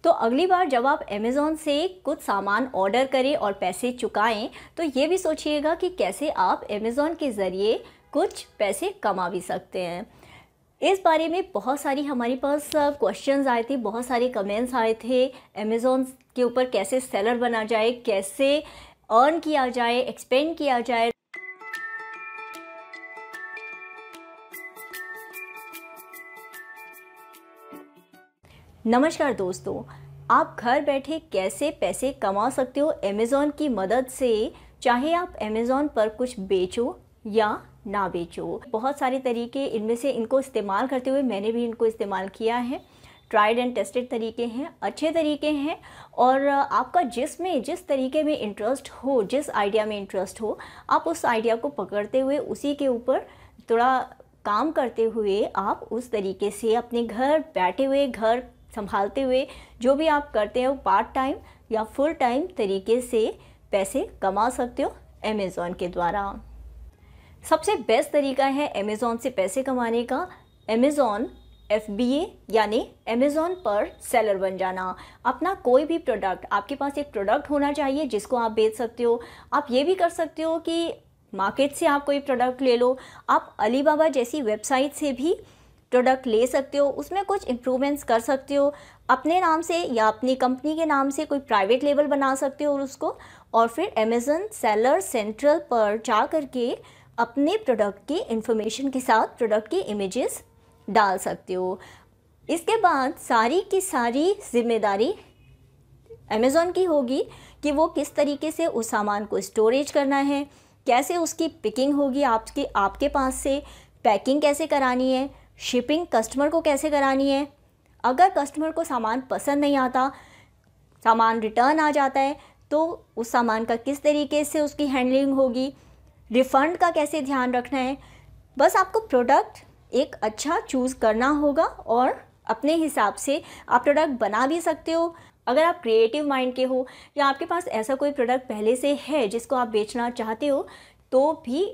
तो अगली बार जब आप अमेज़ॉन से कुछ सामान ऑर्डर करें और पैसे चुकाएं तो ये भी सोचिएगा कि कैसे आप अमेज़ॉन के ज़रिए कुछ पैसे कमा भी सकते हैं। इस बारे में बहुत सारी हमारे पास क्वेश्चंस आए थे, बहुत सारे कमेंट्स आए थे। अमेज़ॉन के ऊपर कैसे सेलर बना जाए, कैसे अर्न किया जाए, एक्सपेंड किया जाए। नमस्कार दोस्तों, आप घर बैठे कैसे पैसे कमा सकते हो अमेज़ॉन की मदद से, चाहे आप अमेज़ॉन पर कुछ बेचो या ना बेचो। बहुत सारे तरीके, इनमें से इनको इस्तेमाल करते हुए मैंने भी इनको इस्तेमाल किया है। ट्राइड एंड टेस्टेड तरीके हैं, अच्छे तरीके हैं। और आपका जिस तरीके में इंटरेस्ट हो, जिस आइडिया में इंटरेस्ट हो, आप उस आइडिया को पकड़ते हुए उसी के ऊपर थोड़ा काम करते हुए आप उस तरीके से अपने घर बैठे हुए, घर संभालते हुए जो भी आप करते हो पार्ट टाइम या फुल टाइम तरीके से पैसे कमा सकते हो अमेज़ॉन के द्वारा। सबसे बेस्ट तरीका है अमेज़ॉन से पैसे कमाने का अमेज़ॉन FBA यानी अमेज़ॉन पर सेलर बन जाना। अपना कोई भी प्रोडक्ट, आपके पास एक प्रोडक्ट होना चाहिए जिसको आप बेच सकते हो। आप ये भी कर सकते हो कि मार्केट से आप कोई प्रोडक्ट ले लो, आप अलीबाबा जैसी वेबसाइट से भी प्रोडक्ट ले सकते हो, उसमें कुछ इम्प्रूवमेंट्स कर सकते हो, अपने नाम से या अपनी कंपनी के नाम से कोई प्राइवेट लेबल बना सकते हो उसको, और फिर अमेज़न सेलर सेंट्रल पर जा करके अपने प्रोडक्ट की इंफॉर्मेशन के साथ प्रोडक्ट की इमेजेस डाल सकते हो। इसके बाद सारी की सारी जिम्मेदारी अमेज़ॉन की होगी कि वो किस तरीके से उस सामान को स्टोरेज करना है, कैसे उसकी पिकिंग होगी आपके पास से, पैकिंग कैसे करानी है, शिपिंग कस्टमर को कैसे करानी है। अगर कस्टमर को सामान पसंद नहीं आता, सामान रिटर्न आ जाता है, तो उस सामान का किस तरीके से उसकी हैंडलिंग होगी, रिफ़ंड का कैसे ध्यान रखना है। बस आपको प्रोडक्ट एक अच्छा चूज़ करना होगा और अपने हिसाब से आप प्रोडक्ट बना भी सकते हो। अगर आप क्रिएटिव माइंड के हो या आपके पास ऐसा कोई प्रोडक्ट पहले से है जिसको आप बेचना चाहते हो, तो भी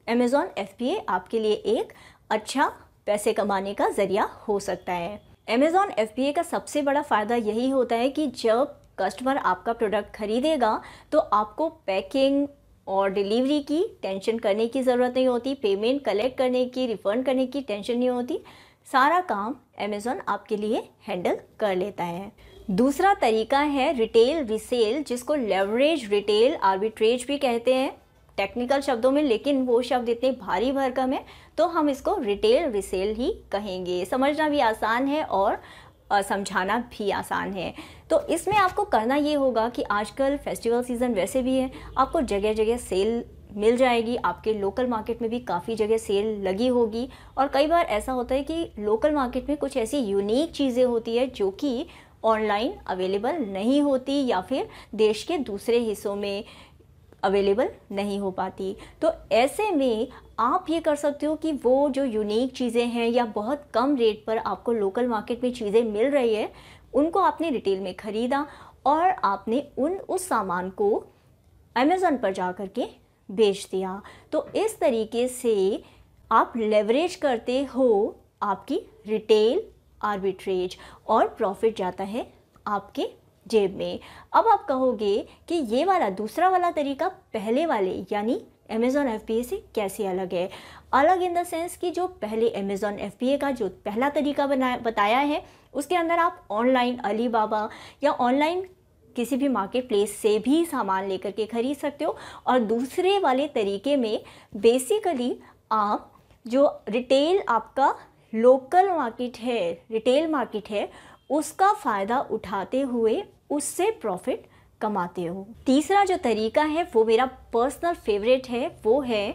अमेज़ॉन FBA आपके लिए एक अच्छा पैसे कमाने का ज़रिया हो सकता है। अमेज़ॉन FBA का सबसे बड़ा फ़ायदा यही होता है कि जब कस्टमर आपका प्रोडक्ट ख़रीदेगा तो आपको पैकिंग और डिलीवरी की टेंशन करने की ज़रूरत नहीं होती, पेमेंट कलेक्ट करने की, रिफ़ंड करने की टेंशन नहीं होती। सारा काम अमेज़ॉन आपके लिए हैंडल कर लेता है। दूसरा तरीका है रिटेल रीसेल, जिसको लेवरेज रिटेल आर्बिट्रेज भी कहते हैं टेक्निकल शब्दों में, लेकिन वो शब्द इतने भारी भरकम है तो हम इसको रिटेल रीसेल ही कहेंगे। समझना भी आसान है और समझाना भी आसान है। तो इसमें आपको करना ये होगा कि आजकल फेस्टिवल सीज़न वैसे भी है, आपको जगह जगह सेल मिल जाएगी। आपके लोकल मार्केट में भी काफ़ी जगह सेल लगी होगी, और कई बार ऐसा होता है कि लोकल मार्केट में कुछ ऐसी यूनिक चीज़ें होती है जो कि ऑनलाइन अवेलेबल नहीं होती या फिर देश के दूसरे हिस्सों में अवेलेबल नहीं हो पाती। तो ऐसे में आप ये कर सकते हो कि वो जो यूनिक चीज़ें हैं या बहुत कम रेट पर आपको लोकल मार्केट में चीज़ें मिल रही है, उनको आपने रिटेल में ख़रीदा और आपने उस सामान को अमेज़ॉन पर जा कर के बेच दिया। तो इस तरीके से आप लेवरेज करते हो आपकी रिटेल आर्बिट्रेज और प्रॉफिट जाता है आपके जेब में। अब आप कहोगे कि ये वाला दूसरा वाला तरीका पहले वाले यानी अमेज़ॉन FBA से कैसे अलग है। अलग इन द सेंस कि जो पहले अमेज़ॉन FBA का जो पहला तरीका बताया है, उसके अंदर आप ऑनलाइन अलीबाबा या ऑनलाइन किसी भी मार्केट प्लेस से भी सामान लेकर के ख़रीद सकते हो। और दूसरे वाले तरीके में बेसिकली आप जो रिटेल आपका लोकल मार्केट है, रिटेल मार्केट है, उसका फ़ायदा उठाते हुए उससे प्रॉफिट कमाते हो। तीसरा जो तरीका है वो मेरा पर्सनल फेवरेट है, वो है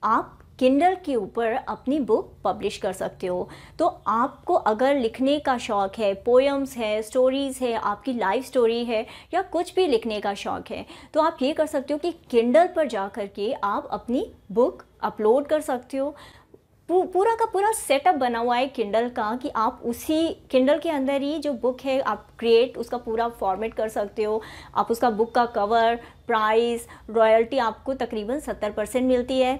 आप किंडल के ऊपर अपनी बुक पब्लिश कर सकते हो। तो आपको अगर लिखने का शौक़ है, पोएम्स है, स्टोरीज़ है, आपकी लाइफ स्टोरी है या कुछ भी लिखने का शौक़ है, तो आप ये कर सकते हो कि किंडल पर जा कर के आप अपनी बुक अपलोड कर सकते हो। पूरा का पूरा सेटअप बना हुआ है किंडल का कि आप उसी किंडल के अंदर ही जो बुक है आप उसका पूरा फॉर्मेट कर सकते हो। आप उसका बुक का कवर, प्राइस, रॉयल्टी आपको तकरीबन 70% मिलती है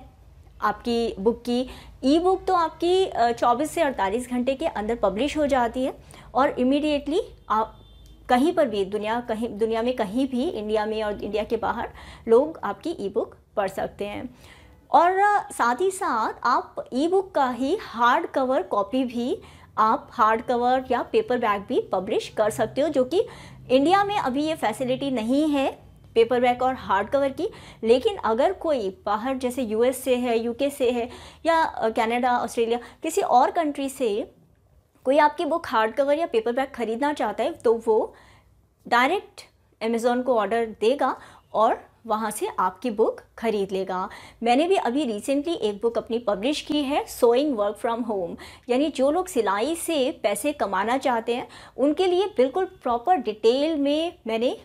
आपकी बुक की। ई बुक तो आपकी 24 से 48 घंटे के अंदर पब्लिश हो जाती है और इमीडिएटली आप कहीं पर भी दुनिया में कहीं भी, इंडिया में और इंडिया के बाहर, लोग आपकी ई बुक पढ़ सकते हैं। और साथ ही साथ आप ई बुक का ही हार्ड कवर कॉपी भी आप हार्ड कवर या पेपर बैग भी पब्लिश कर सकते हो, जो कि इंडिया में अभी ये फैसिलिटी नहीं है पेपर बैग और हार्ड कवर की। लेकिन अगर कोई बाहर जैसे यूएस से है, यूके से है, या कनाडा, ऑस्ट्रेलिया, किसी और कंट्री से कोई आपकी बुक हार्ड कवर या पेपर बैग ख़रीदना चाहता है, तो वो डायरेक्ट अमेज़ॉन को ऑर्डर देगा और वहाँ से आपकी बुक ख़रीद लेगा। मैंने भी अभी रिसेंटली एक बुक अपनी पब्लिश की है, सोइंग वर्क फ्रॉम होम, यानी जो लोग सिलाई से पैसे कमाना चाहते हैं उनके लिए बिल्कुल प्रॉपर डिटेल में मैंने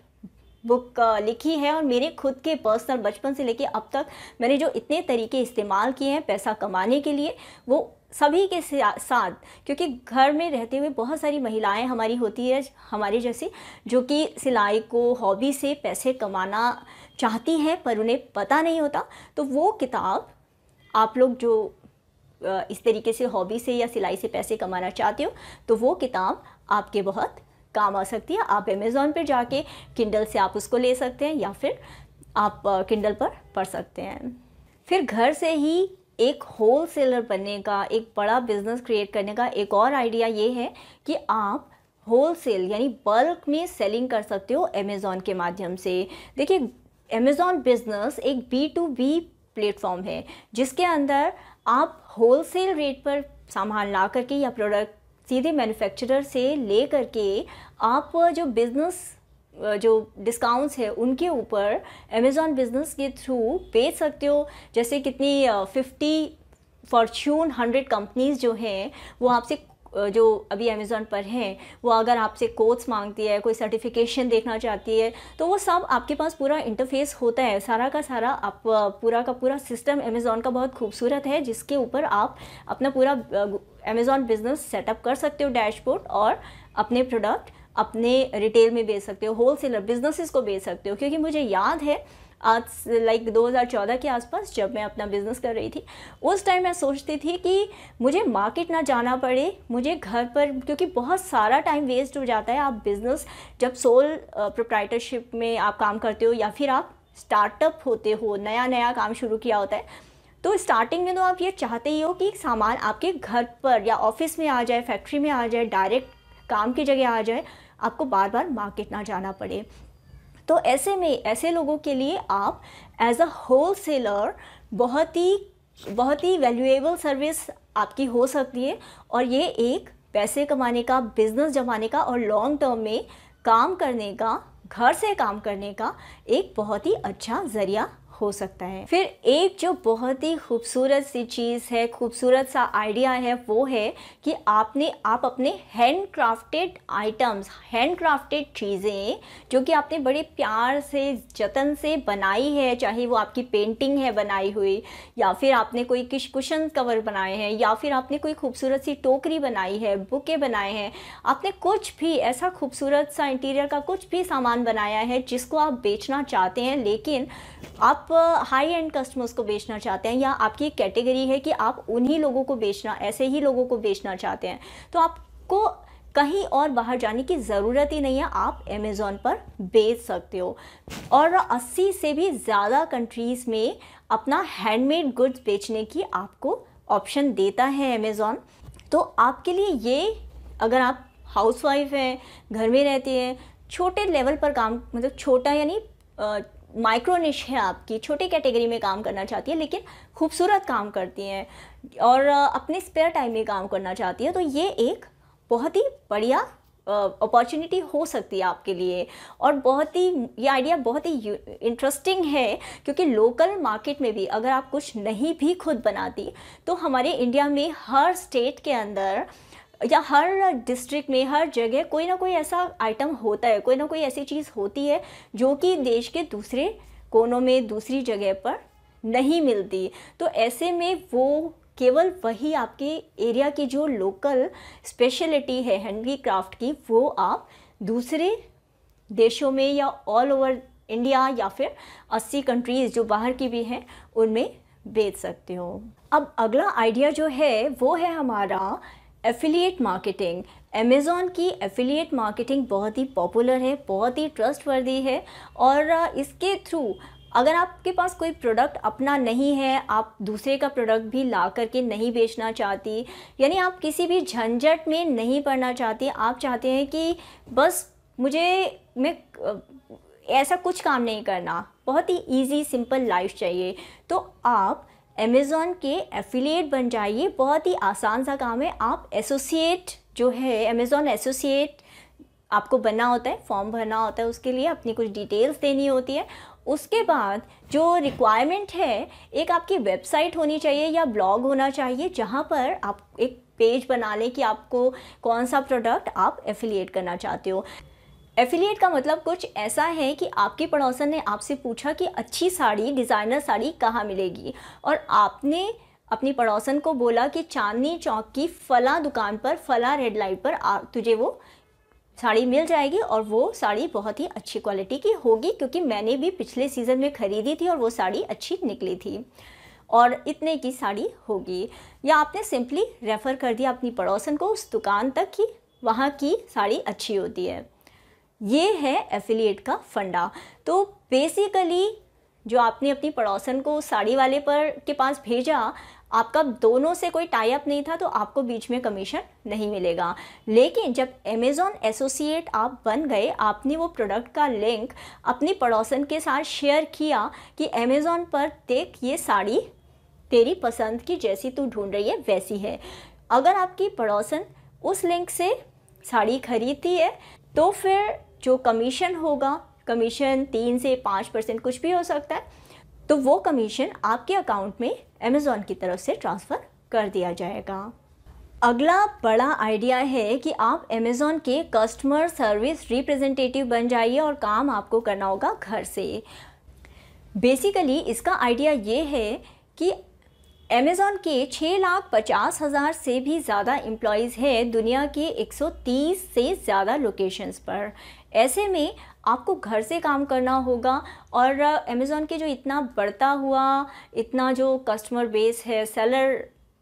बुक लिखी है। और मेरे खुद के पर्सनल, बचपन से लेके अब तक मैंने जो इतने तरीके इस्तेमाल किए हैं पैसा कमाने के लिए, वो सभी के साथ, क्योंकि घर में रहते हुए बहुत सारी महिलाएं हमारी होती है हमारे जैसी, जो कि सिलाई को हॉबी से पैसे कमाना चाहती हैं पर उन्हें पता नहीं होता। तो वो किताब आप लोग जो इस तरीके से हॉबी से या सिलाई से पैसे कमाना चाहते हो, तो वो किताब आपके बहुत काम आ सकती है। आप अमेज़ॉन पर जाके किंडल से आप उसको ले सकते हैं, या फिर आप किंडल पर पढ़ सकते हैं। फिर घर से ही एक होल सेलर बनने का, एक बड़ा बिजनेस क्रिएट करने का एक और आइडिया ये है कि आप होल सेल यानी बल्क में सेलिंग कर सकते हो अमेज़ॉन के माध्यम से। देखिए, अमेज़ॉन बिजनेस एक B2B प्लेटफॉर्म है, जिसके अंदर आप होल सेल रेट पर सामान ला करके या प्रोडक्ट सीधे मैन्युफैक्चरर से ले करके आप जो बिज़नेस जो डिस्काउंट्स है उनके ऊपर अमेज़ॉन बिज़नेस के थ्रू बेच सकते हो। जैसे कितनी 50 फॉर्च्यून 100 कंपनीज़ जो हैं वो आपसे, जो अभी अमेज़ॉन पर हैं, वो अगर आपसे कोड्स मांगती है, कोई सर्टिफिकेशन देखना चाहती है, तो वो सब आपके पास पूरा इंटरफेस होता है, सारा का सारा। आप पूरा का पूरा सिस्टम अमेज़ॉन का बहुत खूबसूरत है, जिसके ऊपर आप अपना पूरा अमेज़ॉन बिज़नेस सेटअप कर सकते हो, डैशबोर्ड, और अपने प्रोडक्ट अपने रिटेल में बेच सकते हो, होल सेलर बिजनेसेस को बेच सकते हो। क्योंकि मुझे याद है आज 2014 के आसपास जब मैं अपना बिज़नेस कर रही थी, उस टाइम मैं सोचती थी कि मुझे मार्केट ना जाना पड़े, मुझे घर पर, क्योंकि बहुत सारा टाइम वेस्ट हो जाता है। आप बिज़नेस जब सोल प्रोप्राइटरशिप में आप काम करते हो, या फिर आप स्टार्टअप होते हो, नया काम शुरू किया होता है, तो स्टार्टिंग में तो आप ये चाहते ही हो कि सामान आपके घर पर या ऑफिस में आ जाए, फैक्ट्री में आ जाए, डायरेक्ट काम की जगह आ जाए, आपको बार बार मार्केट ना जाना पड़े। तो ऐसे में ऐसे लोगों के लिए आप एज अ होल सेलर बहुत ही वैल्यूएबल सर्विस आपकी हो सकती है। और ये एक पैसे कमाने का, बिजनेस जमाने का और लॉन्ग टर्म में काम करने का, घर से काम करने का एक बहुत ही अच्छा ज़रिया हो सकता है। फिर एक जो बहुत ही खूबसूरत सी चीज़ है, खूबसूरत सा आइडिया है, वो है कि आप अपने hand crafted items, hand crafted चीज़ें जो कि आपने बड़े प्यार से, जतन से बनाई है, चाहे वो आपकी पेंटिंग है बनाई हुई, या फिर आपने कोई कुशन कवर बनाए हैं, या फिर आपने कोई खूबसूरत सी टोकरी बनाई है, बुके बनाए हैं, आपने कुछ भी ऐसा खूबसूरत सा इंटीरियर का कुछ भी सामान बनाया है जिसको आप बेचना चाहते हैं, लेकिन आप हाई एंड कस्टमर्स को बेचना चाहते हैं, या आपकी एक कैटेगरी है कि आप उन्हीं लोगों को बेचना, ऐसे ही लोगों को बेचना चाहते हैं, तो आपको कहीं और बाहर जाने की ज़रूरत ही नहीं है, आप अमेज़ॉन पर बेच सकते हो। और 80 से भी ज़्यादा कंट्रीज़ में अपना हैंडमेड गुड्स बेचने की आपको ऑप्शन देता है अमेज़ॉन। तो आपके लिए ये, अगर आप हाउसवाइफ हैं, घर में रहती हैं, छोटे लेवल पर काम, मतलब छोटा यानी माइक्रो निश है आपकी, छोटी कैटेगरी में काम करना चाहती है लेकिन खूबसूरत काम करती हैं, और अपने स्पेयर टाइम में काम करना चाहती है, तो ये एक बहुत ही बढ़िया अपॉर्चुनिटी हो सकती है आपके लिए। और ये आइडिया बहुत ही इंटरेस्टिंग है, क्योंकि लोकल मार्केट में भी अगर आप कुछ नहीं भी खुद बनाती, तो हमारे इंडिया में हर स्टेट के अंदर या हर डिस्ट्रिक्ट में, हर जगह कोई ना कोई ऐसा आइटम होता है, कोई ना कोई ऐसी चीज़ होती है जो कि देश के दूसरे कोनों में, दूसरी जगह पर नहीं मिलती। तो ऐसे में वो केवल वही आपके एरिया की जो लोकल स्पेशलिटी है हैंडीक्राफ्ट की, वो आप दूसरे देशों में या ऑल ओवर इंडिया या फिर 80 कंट्रीज़ जो बाहर की भी हैं उनमें बेच सकते हो। अब अगला आइडिया जो है वो है हमारा एफिलिएट मार्केटिंग। अमेज़ॉन की एफिलिएट मार्केटिंग बहुत ही पॉपुलर है, बहुत ही ट्रस्टवर्दी है और इसके थ्रू अगर आपके पास कोई प्रोडक्ट अपना नहीं है, आप दूसरे का प्रोडक्ट भी ला करके नहीं बेचना चाहती, यानी आप किसी भी झंझट में नहीं पड़ना चाहती, आप चाहते हैं कि बस मैं ऐसा कुछ काम नहीं करना, बहुत ही इजी सिंपल लाइफ चाहिए, तो आप अमेज़ॉन के एफिलिएट बन जाइए। बहुत ही आसान सा काम है। आप एसोसिएट जो है, अमेज़ॉन एसोसिएट आपको बनना होता है, फॉर्म भरना होता है, उसके लिए अपनी कुछ डिटेल्स देनी होती है। उसके बाद जो रिक्वायरमेंट है, एक आपकी वेबसाइट होनी चाहिए या ब्लॉग होना चाहिए जहाँ पर आप एक पेज बना लें कि आपको कौन सा प्रोडक्ट आप एफिलिएट करना चाहते हो। एफिलिएट का मतलब कुछ ऐसा है कि आपकी पड़ोसन ने आपसे पूछा कि अच्छी साड़ी, डिज़ाइनर साड़ी कहाँ मिलेगी, और आपने अपनी पड़ोसन को बोला कि चांदनी चौक की फला दुकान पर, फला रेड लाइट पर तुझे वो साड़ी मिल जाएगी और वो साड़ी बहुत ही अच्छी क्वालिटी की होगी, क्योंकि मैंने भी पिछले सीज़न में ख़रीदी थी और वो साड़ी अच्छी निकली थी और इतने की साड़ी होगी। या आपने सिंपली रेफ़र कर दिया अपनी पड़ोसन को उस दुकान तक कि वहाँ की साड़ी अच्छी होती है। ये है एफिलिएट का फंडा। तो बेसिकली जो आपने अपनी पड़ोसन को साड़ी वाले के पास भेजा, आपका दोनों से कोई टाई अप नहीं था, तो आपको बीच में कमीशन नहीं मिलेगा। लेकिन जब अमेज़ॉन एसोसिएट आप बन गए, आपने वो प्रोडक्ट का लिंक अपनी पड़ोसन के साथ शेयर किया कि अमेज़ॉन पर देख, ये साड़ी तेरी पसंद की, जैसी तू ढूंढ रही है वैसी है। अगर आपकी पड़ोसन उस लिंक से साड़ी खरीदती है तो फिर जो कमीशन होगा, कमीशन 3 से 5% कुछ भी हो सकता है, तो वो कमीशन आपके अकाउंट में अमेज़ॉन की तरफ से ट्रांसफ़र कर दिया जाएगा। अगला बड़ा आइडिया है कि आप अमेज़ॉन के कस्टमर सर्विस रिप्रेजेंटेटिव बन जाइए और काम आपको करना होगा घर से। बेसिकली इसका आइडिया ये है कि अमेज़ॉन के 6,50,000 से भी ज़्यादा एम्प्लॉयज़ हैं दुनिया के 130 से ज़्यादा लोकेशंस पर। ऐसे में आपको घर से काम करना होगा और अमेज़ॉन के जो इतना बढ़ता हुआ, इतना जो कस्टमर बेस है, सेलर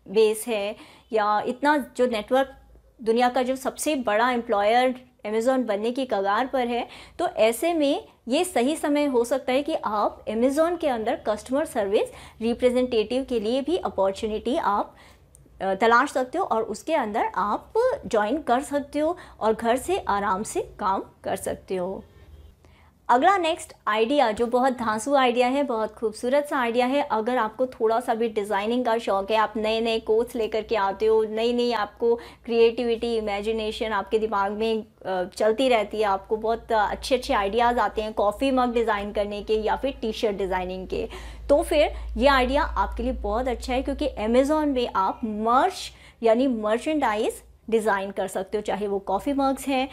बेस है, या इतना जो नेटवर्क, दुनिया का जो सबसे बड़ा एम्प्लॉयर अमेज़ॉन बनने की कगार पर है, तो ऐसे में ये सही समय हो सकता है कि आप अमेज़ॉन के अंदर कस्टमर सर्विस रिप्रेजेंटेटिव के लिए भी अपॉर्चुनिटी आप तलाश सकते हो और उसके अंदर आप ज्वाइन कर सकते हो और घर से आराम से काम कर सकते हो। अगला नेक्स्ट आइडिया जो बहुत धांसू आइडिया है, बहुत खूबसूरत सा आइडिया है। अगर आपको थोड़ा सा भी डिज़ाइनिंग का शौक़ है, आप नए नए कोर्स लेकर के आते हो, नई नई आपको क्रिएटिविटी, इमेजिनेशन आपके दिमाग में चलती रहती है, आपको बहुत अच्छे अच्छे आइडियाज़ आते हैं कॉफ़ी मग डिज़ाइन करने के या फिर टी शर्ट डिज़ाइनिंग के, तो फिर ये आइडिया आपके लिए बहुत अच्छा है, क्योंकि अमेज़ॉन में आप मर्च यानी मर्चेंडाइज डिज़ाइन कर सकते हो, चाहे वो कॉफ़ी मग्स हैं,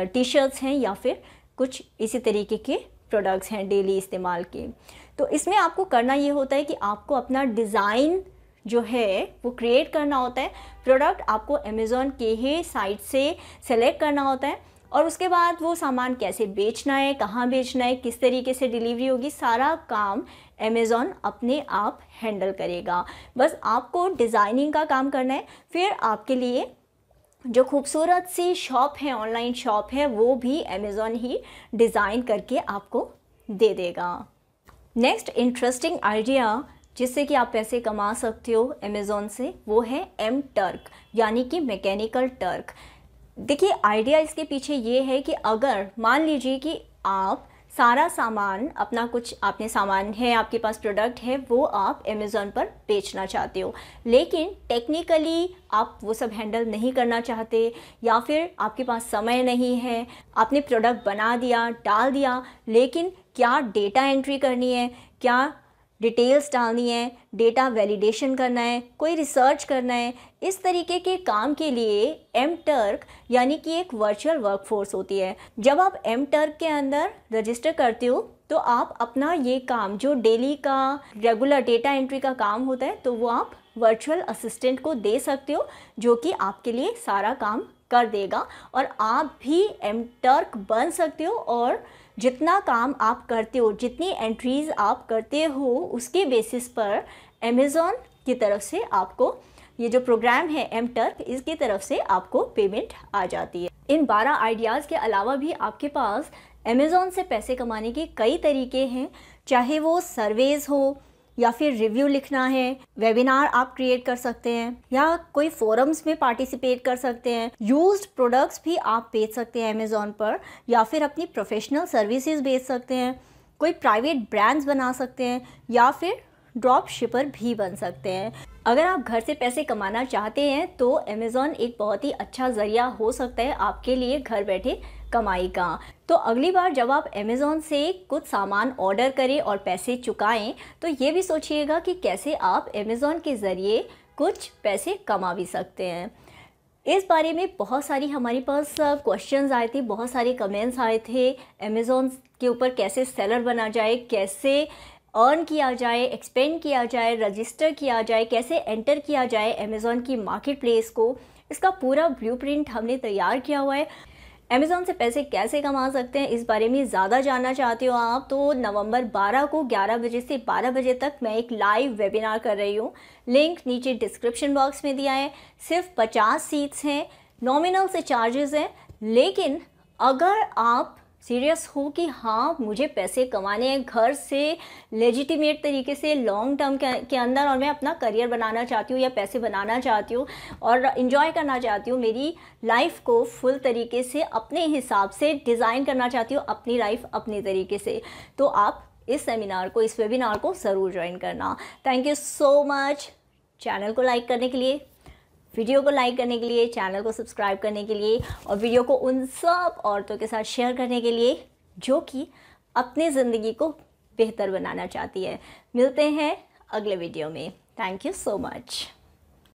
टी शर्ट्स हैं या फिर कुछ इसी तरीके के प्रोडक्ट्स हैं डेली इस्तेमाल के। तो इसमें आपको करना ये होता है कि आपको अपना डिज़ाइन जो है वो क्रिएट करना होता है। प्रोडक्ट आपको अमेज़ॉन के ही साइट से सेलेक्ट करना होता है और उसके बाद वो सामान कैसे बेचना है, कहाँ बेचना है, किस तरीके से डिलीवरी होगी, सारा काम अमेज़ॉन अपने आप हैंडल करेगा। बस आपको डिज़ाइनिंग का काम करना है। फिर आपके लिए जो खूबसूरत सी शॉप है, ऑनलाइन शॉप है, वो भी अमेज़ॉन ही डिज़ाइन करके आपको दे देगा। नेक्स्ट इंटरेस्टिंग आइडिया जिससे कि आप पैसे कमा सकते हो अमेज़ॉन से, वो है एम टर्क यानी कि मैकेनिकल टर्क। देखिए आइडिया इसके पीछे ये है कि अगर मान लीजिए कि आप सारा सामान अपना, कुछ आपने सामान है, आपके पास प्रोडक्ट है, वो आप अमेज़ॉन पर बेचना चाहते हो, लेकिन टेक्निकली आप वो सब हैंडल नहीं करना चाहते या फिर आपके पास समय नहीं है, आपने प्रोडक्ट बना दिया, डाल दिया, लेकिन क्या डेटा एंट्री करनी है, क्या डिटेल्स डालनी है, डेटा वैलिडेशन करना है, कोई रिसर्च करना है, इस तरीके के काम के लिए एम टर्क यानी कि एक वर्चुअल वर्कफोर्स होती है। जब आप एम टर्क के अंदर रजिस्टर करते हो तो आप अपना ये काम जो डेली का रेगुलर डेटा एंट्री का काम होता है, तो वो आप वर्चुअल असिस्टेंट को दे सकते हो जो कि आपके लिए सारा काम कर देगा और आप भी एम टर्क बन सकते हो और जितना काम आप करते हो, जितनी एंट्रीज़ आप करते हो, उसके बेसिस पर अमेज़ॉन की तरफ से आपको ये जो प्रोग्राम है एमटर्क, इसकी तरफ से आपको पेमेंट आ जाती है। इन 12 आइडियाज़ के अलावा भी आपके पास अमेज़ॉन से पैसे कमाने के कई तरीके हैं, चाहे वो सर्वेज हो या फिर रिव्यू लिखना है, वेबिनार आप क्रिएट कर सकते हैं या कोई फोरम्स में पार्टिसिपेट कर सकते हैं, यूज्ड प्रोडक्ट्स भी आप बेच सकते हैं अमेज़ॉन पर, या फिर अपनी प्रोफेशनल सर्विसेज बेच सकते हैं, कोई प्राइवेट ब्रांड्स बना सकते हैं या फिर ड्रॉप शिपर भी बन सकते हैं। अगर आप घर से पैसे कमाना चाहते हैं तो अमेज़ॉन एक बहुत ही अच्छा ज़रिया हो सकता है आपके लिए घर बैठे कमाई का। तो अगली बार जब आप अमेज़ॉन से कुछ सामान ऑर्डर करें और पैसे चुकाएं तो ये भी सोचिएगा कि कैसे आप अमेज़ॉन के ज़रिए कुछ पैसे कमा भी सकते हैं। इस बारे में बहुत सारी हमारे पास क्वेश्चंस आए थे, बहुत सारे कमेंट्स आए थे अमेज़ॉन के ऊपर कैसे सेलर बना जाए, कैसे अर्न किया जाए, एक्सपेंड किया जाए, रजिस्टर किया जाए, कैसे एंटर किया जाए अमेज़ॉन की मार्केट प्लेस को। इसका पूरा ब्लूप्रिंट हमने तैयार किया हुआ है। अमेज़ॉन से पैसे कैसे कमा सकते हैं इस बारे में ज़्यादा जानना चाहते हो आप तो नवंबर 12 को 11 बजे से 12 बजे तक मैं एक लाइव वेबिनार कर रही हूँ। लिंक नीचे डिस्क्रिप्शन बॉक्स में दिया है। सिर्फ 50 सीट्स हैं, नॉमिनल से चार्जेस हैं, लेकिन अगर आप सीरियस हो कि हाँ मुझे पैसे कमाने हैं घर से लेजिटिमेट तरीके से लॉन्ग टर्म के अंदर, और मैं अपना करियर बनाना चाहती हूँ या पैसे बनाना चाहती हूँ और इन्जॉय करना चाहती हूँ, मेरी लाइफ को फुल तरीके से अपने हिसाब से डिज़ाइन करना चाहती हूँ, अपनी लाइफ अपने तरीके से, तो आप इस सेमिनार को, इस वेबिनार को ज़रूर ज्वाइन करना। Thank you so much channel को लाइक करने के लिए, वीडियो को लाइक करने के लिए, चैनल को सब्सक्राइब करने के लिए और वीडियो को उन सब औरतों के साथ शेयर करने के लिए जो कि अपनी ज़िंदगी को बेहतर बनाना चाहती है। मिलते हैं अगले वीडियो में। Thank you so much.